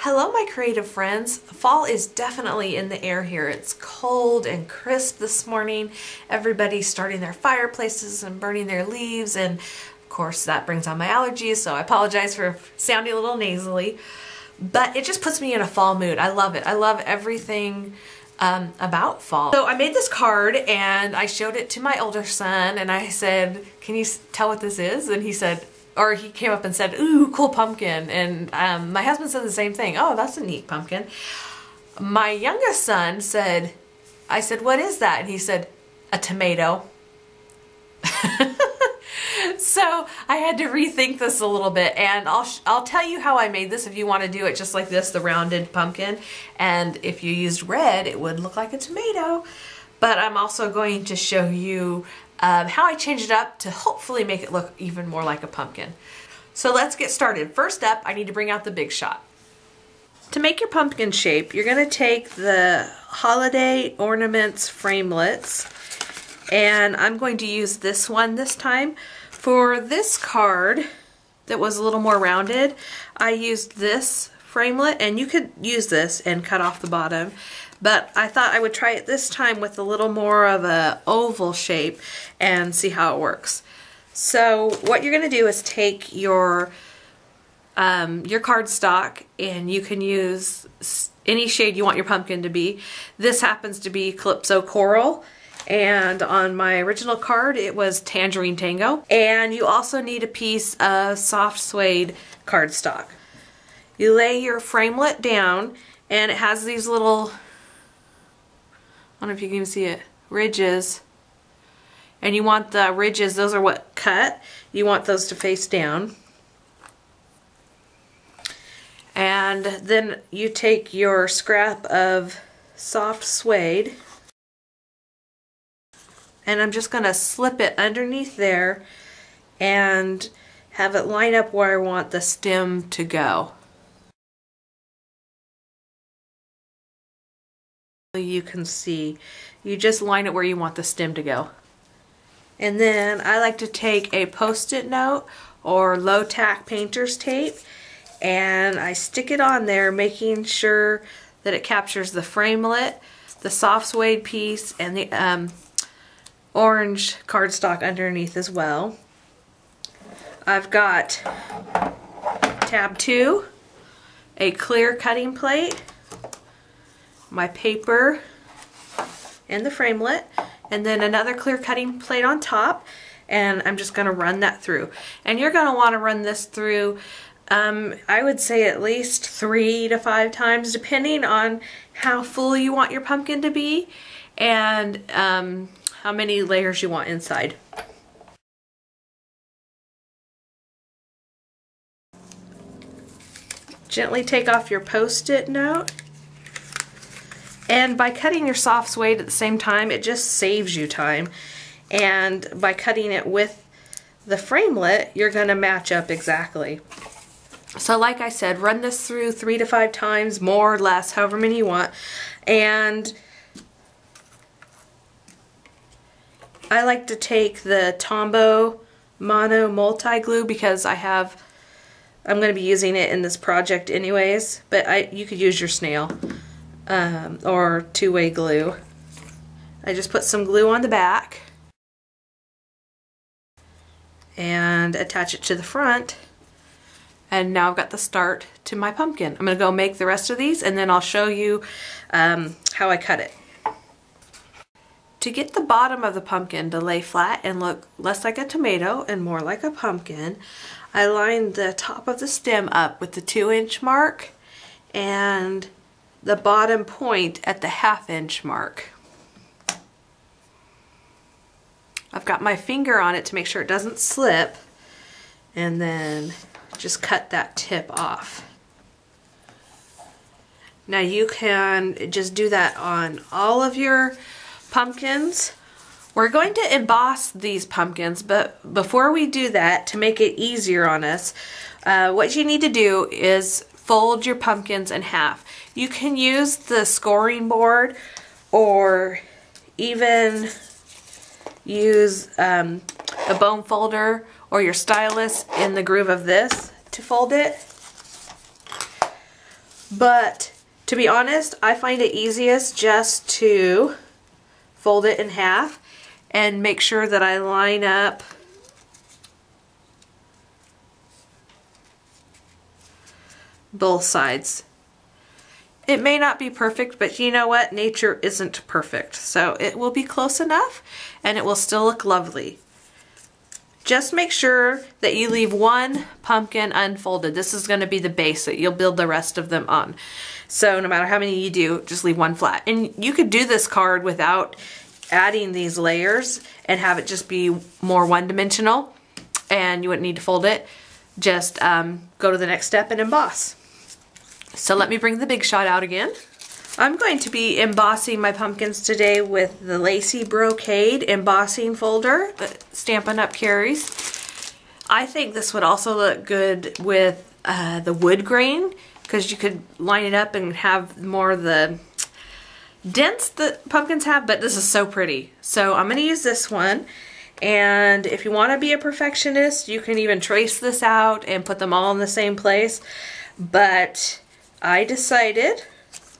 Hello my creative friends. Fall is definitely in the air here. It's cold and crisp this morning. Everybody's starting their fireplaces and burning their leaves, and of course that brings on my allergies, so I apologize for sounding a little nasally. But it just puts me in a fall mood. I love it. I love everything about fall. So I made this card and I showed it to my older son and I said, "Can you tell what this is?" And he said, or he came up and said, "Ooh, cool pumpkin." And my husband said the same thing. "Oh, that's a neat pumpkin." My youngest son said, I said, "What is that?" And he said, "A tomato." So I had to rethink this a little bit, and I'll tell you how I made this if you want to do it just like this, the rounded pumpkin. And if you used red, it would look like a tomato. But I'm also going to show you how I changed it up to hopefully make it look even more like a pumpkin. So let's get started. First up, I need to bring out the big shot. To make your pumpkin shape, you're going to take the Holiday Ornaments framelets, and I'm going to use this one this time. For this card that was a little more rounded, I used this framelit, and you could use this and cut off the bottom, but I thought I would try it this time with a little more of a oval shape and see how it works. So what you're going to do is take your cardstock, and you can use any shade you want your pumpkin to be. This happens to be Calypso Coral, and on my original card it was Tangerine Tango. And you also need a piece of soft suede cardstock. You lay your framelit down, and it has these little, I don't know if you can even see it, ridges. And you want the ridges, those are what cut, you want those to face down. And then you take your scrap of soft suede, and I'm just going to slip it underneath there and have it line up where I want the stem to go. You can see, you just line it where you want the stem to go. And then I like to take a post-it note or low tack painter's tape, and I stick it on there, making sure that it captures the framelit, the soft suede piece, and the orange cardstock underneath as well. I've got tab 2, a clear cutting plate, my paper, and the framelit, and then another clear cutting plate on top, and I'm just going to run that through. And you're going to want to run this through, I would say at least 3 to 5 times, depending on how full you want your pumpkin to be and how many layers you want inside. Gently take off your post-it note, and by cutting your soft suede at the same time, it just saves you time. And by cutting it with the framelit, you're going to match up exactly. So like I said, run this through 3 to 5 times, more or less, however many you want. And I like to take the Tombow Mono Multi-Glue because I'm going to be using it in this project anyways, but you could use your snail or two-way glue. I just put some glue on the back and attach it to the front, and now I've got the start to my pumpkin. I'm going to go make the rest of these, and then I'll show you how I cut it. To get the bottom of the pumpkin to lay flat and look less like a tomato and more like a pumpkin, I lined the top of the stem up with the 2-inch mark and the bottom point at the 1/2-inch mark. I've got my finger on it to make sure it doesn't slip, and then just cut that tip off. Now you can just do that on all of your pumpkins. We're going to emboss these pumpkins, but before we do that, to make it easier on us, what you need to do is fold your pumpkins in half. You can use the scoring board or even use a bone folder or your stylus in the groove of this to fold it. But to be honest, I find it easiest just to fold it in half and make sure that I line up both sides. It may not be perfect, but you know what? Nature isn't perfect. So it will be close enough and it will still look lovely. Just make sure that you leave one pumpkin unfolded. This is going to be the base that you'll build the rest of them on. So no matter how many you do, just leave one flat. And you could do this card without adding these layers and have it just be more one-dimensional, and you wouldn't need to fold it. Just go to the next step and emboss. So let me bring the Big Shot out again. I'm going to be embossing my pumpkins today with the Lacy Brocade embossing folder that Stampin' Up! Carries. I think this would also look good with the wood grain, because you could line it up and have more of the dents that pumpkins have, but this is so pretty. So I'm going to use this one, and if you want to be a perfectionist, you can even trace this out and put them all in the same place, but I decided,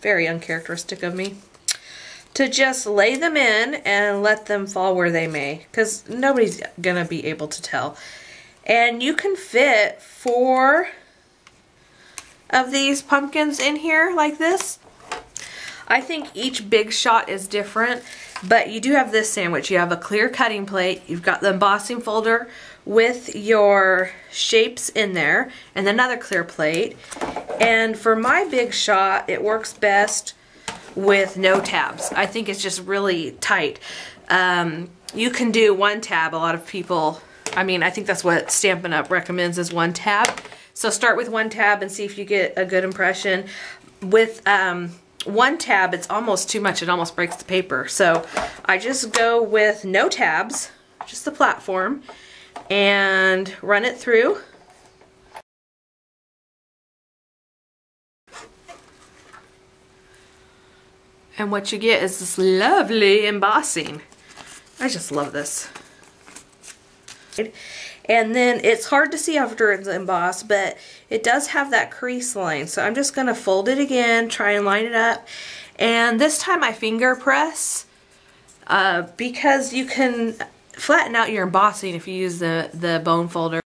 very uncharacteristic of me, to just lay them in and let them fall where they may, because nobody's gonna be able to tell. And you can fit 4 of these pumpkins in here like this. I think each Big Shot is different, but you do have this sandwich. You have a clear cutting plate, you've got the embossing folder with your shapes in there, and another clear plate. And for my Big Shot, it works best with no tabs. I think it's just really tight. You can do 1 tab. A lot of people, I mean, I think that's what Stampin' Up! Recommends, is 1 tab. So start with 1 tab and see if you get a good impression. With 1 tab, it's almost too much. It almost breaks the paper. So I just go with no tabs, just the platform, and run it through. And what you get is this lovely embossing. I just love this. And then it's hard to see after it's embossed, but it does have that crease line. So I'm just going to fold it again, try and line it up. And this time I finger press because you can flatten out your embossing if you use the bone folder.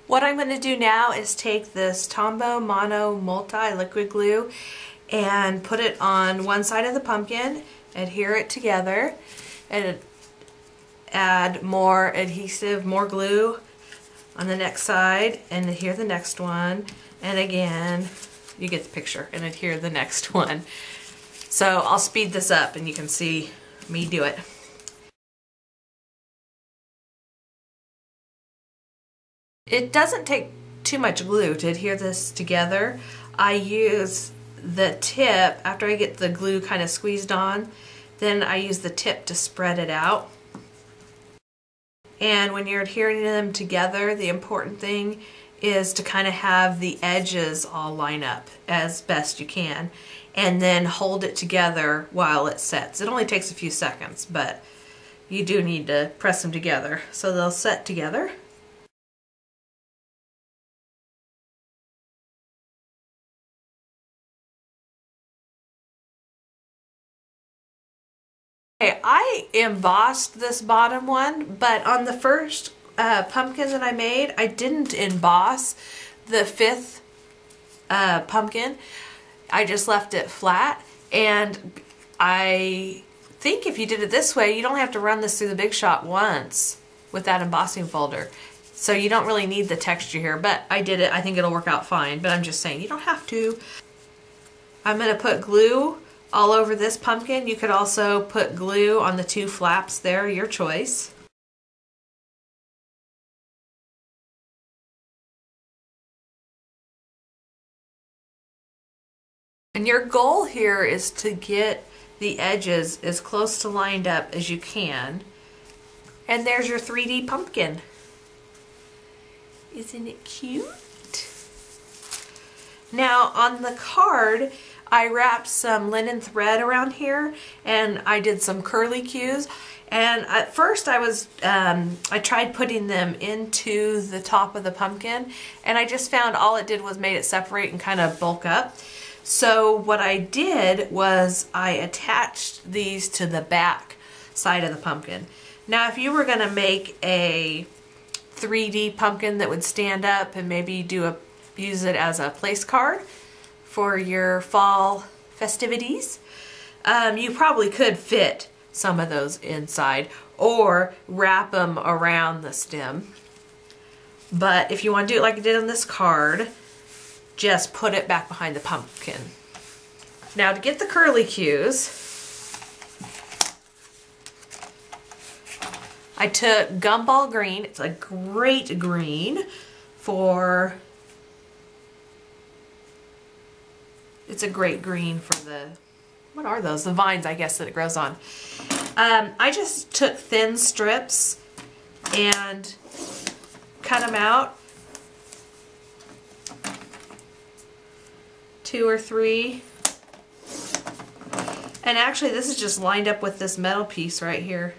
What I'm going to do now is take this Tombow Mono Multi Liquid Glue and put it on one side of the pumpkin, adhere it together, and add more adhesive, more glue on the next side, and adhere the next one, and again, you get the picture, and adhere the next one. So I'll speed this up and you can see me do it. It doesn't take too much glue to adhere this together. I use the tip, after I get the glue kind of squeezed on, then I use the tip to spread it out. And when you're adhering them together, the important thing is to kind of have the edges all line up as best you can, and then hold it together while it sets. It only takes a few seconds, but you do need to press them together so they'll set together. Okay, I embossed this bottom one, but on the first pumpkin that I made, I didn't emboss the 5th pumpkin. I just left it flat, and I think if you did it this way, you don't have to run this through the Big Shot once with that embossing folder. So you don't really need the texture here, but I did it. I think it'll work out fine, but I'm just saying you don't have to. I'm going to put glue all over this pumpkin. You could also put glue on the 2 flaps there, your choice. And your goal here is to get the edges as close to lined up as you can. And there's your 3D pumpkin. Isn't it cute? Now on the card, I wrapped some linen thread around here, and I did some curly cues, And at first I tried putting them into the top of the pumpkin, and I just found all it did was made it separate and kind of bulk up. So what I did was I attached these to the back side of the pumpkin. Now if you were gonna make a 3D pumpkin that would stand up and maybe use it as a place card for your fall festivities, you probably could fit some of those inside or wrap them around the stem. But if you want to do it like I did on this card, just put it back behind the pumpkin. Now to get the curlicues, I took Gumball Green. It's a great green for, it's a great green for the, what are those? The vines, I guess, that it grows on. I just took thin strips and cut them out. 2 or 3. And actually this is just lined up with this metal piece right here.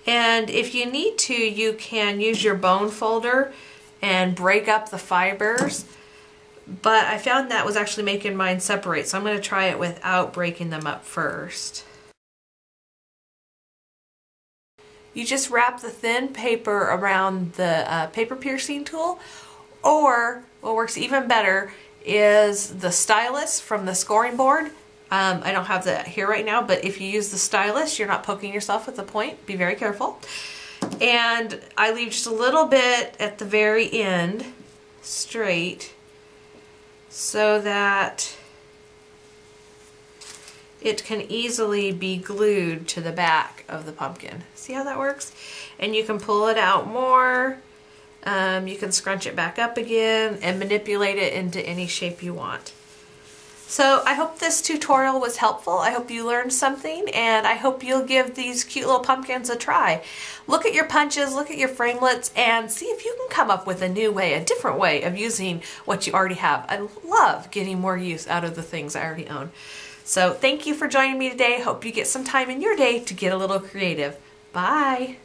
And if you need to, you can use your bone folder and break up the fibers. But I found that was actually making mine separate, so I'm going to try it without breaking them up first. You just wrap the thin paper around the paper piercing tool, or what works even better is the stylus from the scoring board. I don't have that here right now, but if you use the stylus, you're not poking yourself with the point. Be very careful. And I leave just a little bit at the very end, straight, so that it can easily be glued to the back of the pumpkin. See how that works? And you can pull it out more. You can scrunch it back up again and manipulate it into any shape you want. So I hope this tutorial was helpful. I hope you learned something, and I hope you'll give these cute little pumpkins a try. Look at your punches, look at your framelits, and see if you can come up with a new way, a different way of using what you already have. I love getting more use out of the things I already own. So thank you for joining me today. Hope you get some time in your day to get a little creative. Bye.